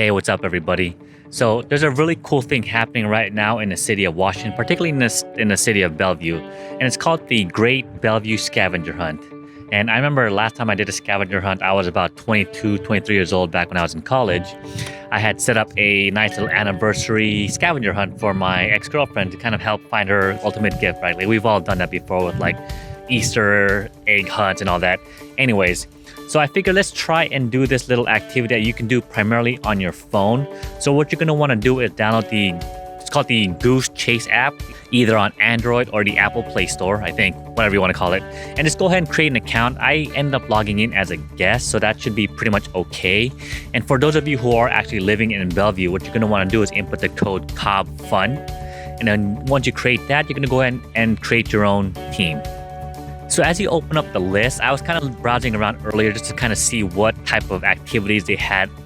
Hey, what's up, everybody? So, there's a really cool thing happening right now in the city of Washington, particularly in the city of Bellevue, and it's called the Great Bellevue Scavenger Hunt. And I remember last time I did a scavenger hunt, I was about 22, 23 years old back when I was in college. I had set up a nice little anniversary scavenger hunt for my ex-girlfriend to kind of help find her ultimate gift, right? Like we've all done that before with like Easter egg hunts and all that. Anyways, so I figured let's try and do this little activity that you can do primarily on your phone. So what you're going to want to do is download it's called the Goose Chase app, either on Android or the Apple Play Store, I think, whatever you want to call it. And just go ahead and create an account. I ended up logging in as a guest, so that should be pretty much okay. And for those of you who are actually living in Bellevue, what you're going to want to do is input the code cobfun. And then once you create that, you're going to go ahead and create your own team. So as you open up the list, I was kind of browsing around earlier just to kind of see what type of activities they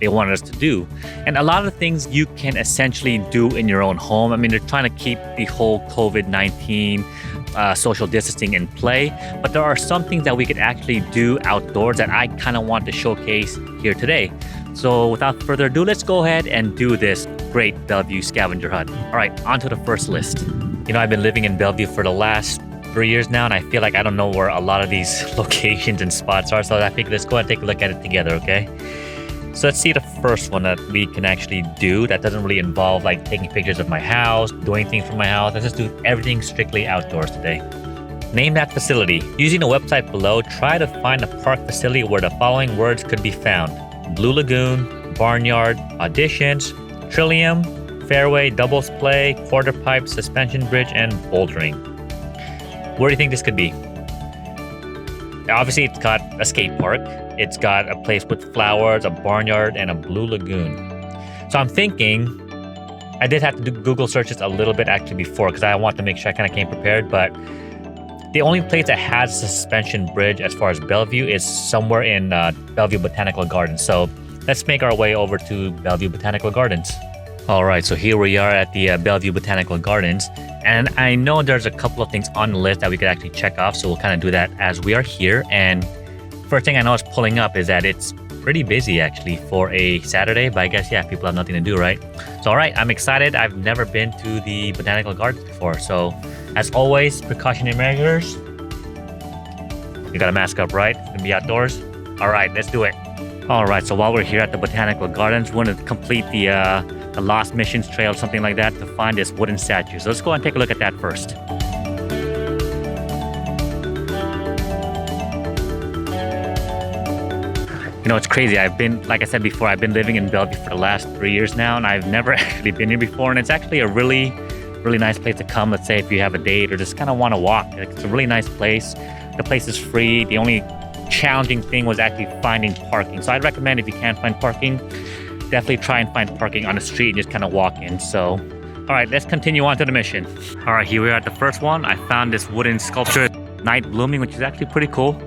wanted us to do. And a lot of things you can essentially do in your own home. I mean, they're trying to keep the whole COVID-19 social distancing in play, but there are some things that we could actually do outdoors that I kind of want to showcase here today. So without further ado, let's go ahead and do this Great Bellevue Scavenger Hunt. All right, on to the first list. You know, I've been living in Bellevue for the last 3 years now, and I feel like I don't know where a lot of these locations and spots are, so I think let's go ahead and take a look at it together, okay? So let's see the first one that we can actually do that doesn't really involve like taking pictures of my house, doing things from my house. Let's just do everything strictly outdoors today. Name that facility. Using the website below, try to find a park facility where the following words could be found: Blue Lagoon, Barnyard, Auditions, Trillium, Fairway, Doubles Play, Quarter Pipe, Suspension Bridge, and Bouldering. Where do you think this could be? Obviously, it's got a skate park. It's got a place with flowers, a barnyard, and a blue lagoon. So I'm thinking, I did have to do Google searches a little bit actually before because I want to make sure I kind of came prepared, but the only place that has a suspension bridge as far as Bellevue is somewhere in Bellevue Botanical Gardens. So let's make our way over to Bellevue Botanical Gardens. All right, so here we are at the Bellevue Botanical Gardens. And I know there's a couple of things on the list that we could actually check off, so we'll kind of do that as we are here. And first thing I know is pulling up is that it's pretty busy actually for a Saturday, but I guess, yeah, people have nothing to do, right? So, all right, I'm excited. I've never been to the Botanical Gardens before. So, as always, precautionary measures. You got a mask up, right? It's gonna be outdoors. All right, let's do it. All right, so while we're here at the Botanical Gardens, we're going to complete the Lost Missions Trail, something like that, to find this wooden statue. So let's go and take a look at that first. You know, it's crazy. Like I said before, I've been living in Bellevue for the last 3 years now, and I've never actually been here before. And it's actually a really, really nice place to come. Let's say if you have a date or just kind of want to walk. It's a really nice place. The place is free. The only challenging thing was actually finding parking. So I'd recommend if you can't find parking, definitely try and find parking on the street and just kind of walk in. So, all right, let's continue on to the mission. All right, here we are at the first one. I found this wooden sculpture, Night Blooming, which is actually pretty cool.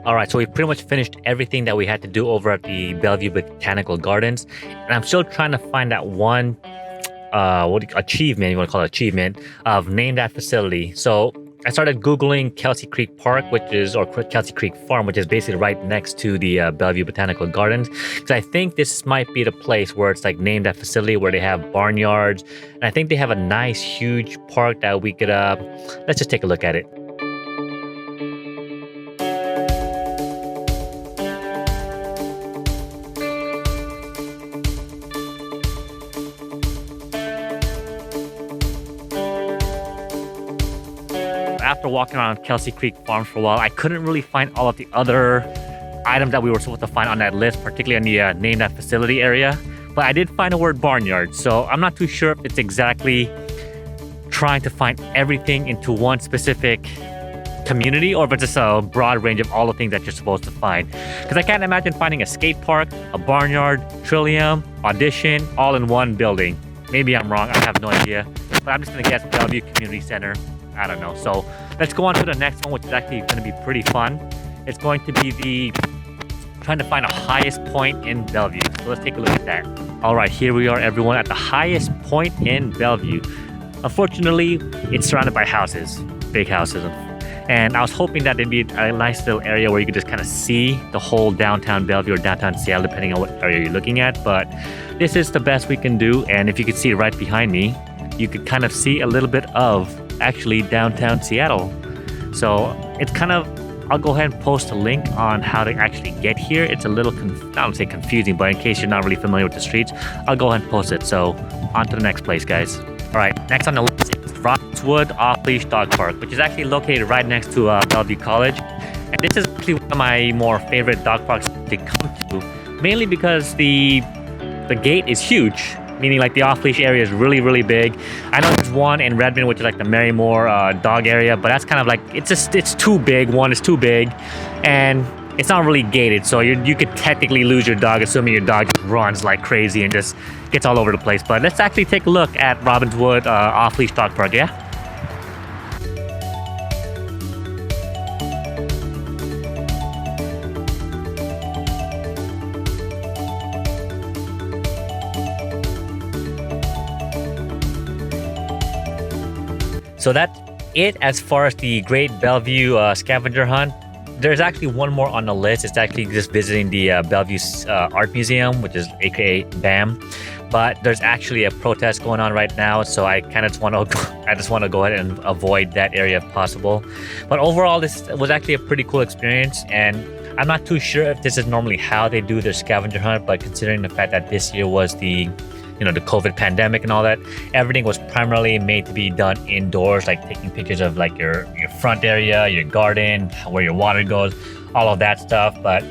All right, so we pretty much finished everything that we had to do over at the Bellevue Botanical Gardens. And I'm still trying to find that one achievement, you want to call it achievement, of name that facility. So I started Googling Kelsey Creek Park, or Kelsey Creek Farm, which is basically right next to the Bellevue Botanical Gardens. Because I think this might be the place where it's like named that facility where they have barnyards. And I think they have a nice, huge park that we could, let's just take a look at it. After walking around Kelsey Creek Farms for a while, I couldn't really find all of the other items that we were supposed to find on that list, particularly in the name that facility area. But I did find the word barnyard, so I'm not too sure if it's exactly trying to find everything into one specific community or if it's just a broad range of all the things that you're supposed to find. Because I can't imagine finding a skate park, a barnyard, Trillium, Audition, all in one building. Maybe I'm wrong. I have no idea. But I'm just gonna guess Bellevue Community Center. I don't know. So let's go on to the next one, which is actually gonna be pretty fun. It's going to be trying to find the highest point in Bellevue. So let's take a look at that. All right, here we are, everyone, at the highest point in Bellevue. Unfortunately, it's surrounded by houses, big houses. And I was hoping that it'd be a nice little area where you could just kind of see the whole downtown Bellevue or downtown Seattle, depending on what area you're looking at. But this is the best we can do. And if you could see right behind me, you could kind of see a little bit of actually downtown Seattle. So it's kind of, I'll go ahead and post a link on how to actually get here. It's a little, I don't say confusing, but in case you're not really familiar with the streets, I'll go ahead and post it. So on to the next place, guys. All right, next on the list is Robbinswood Off-Leash Dog Park, which is actually located right next to Bellevue College. And this is actually one of my more favorite dog parks to come to, mainly because the gate is huge, meaning like the off-leash area is really, really big. I know there's one in Redmond, which is like the Marymore dog area, but that's kind of like, it's too big. One is too big, and it's not really gated, so you could technically lose your dog, assuming your dog just runs like crazy and just gets all over the place. But let's actually take a look at Robbinswood Off-Leash Dog Park, yeah? So that's it as far as the Great Bellevue Scavenger Hunt. There's actually one more on the list. It's actually just visiting the Bellevue Art Museum, which is aka BAM. But there's actually a protest going on right now, so I kind of just want to go ahead and avoid that area if possible. But overall, this was actually a pretty cool experience, and I'm not too sure if this is normally how they do their scavenger hunt. But considering the fact that this year was the the COVID pandemic and all that, everything was primarily made to be done indoors, like taking pictures of like your front area, your garden, where your water goes, all of that stuff. But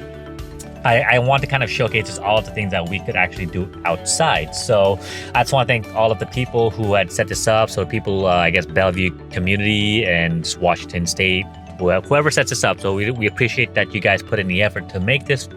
I want to kind of showcase just all of the things that we could actually do outside. So I just want to thank all of the people who had set this up. So people, I guess, Bellevue community and Washington State, whoever sets this up. So we appreciate that you guys put in the effort to make this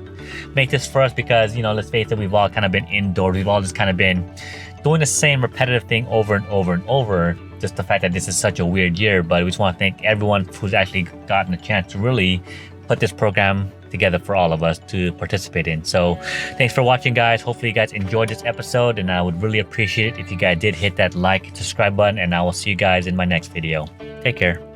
for us, because let's face it, we've all kind of been indoors. We've all just kind of been doing the same repetitive thing over and over and over. Just the fact that this is such a weird year, but we just want to thank everyone who's actually gotten a chance to really put this program together for all of us to participate in. So thanks for watching, guys. Hopefully you guys enjoyed this episode, and I would really appreciate it if you guys did hit that like, subscribe button, and I will see you guys in my next video. Take care.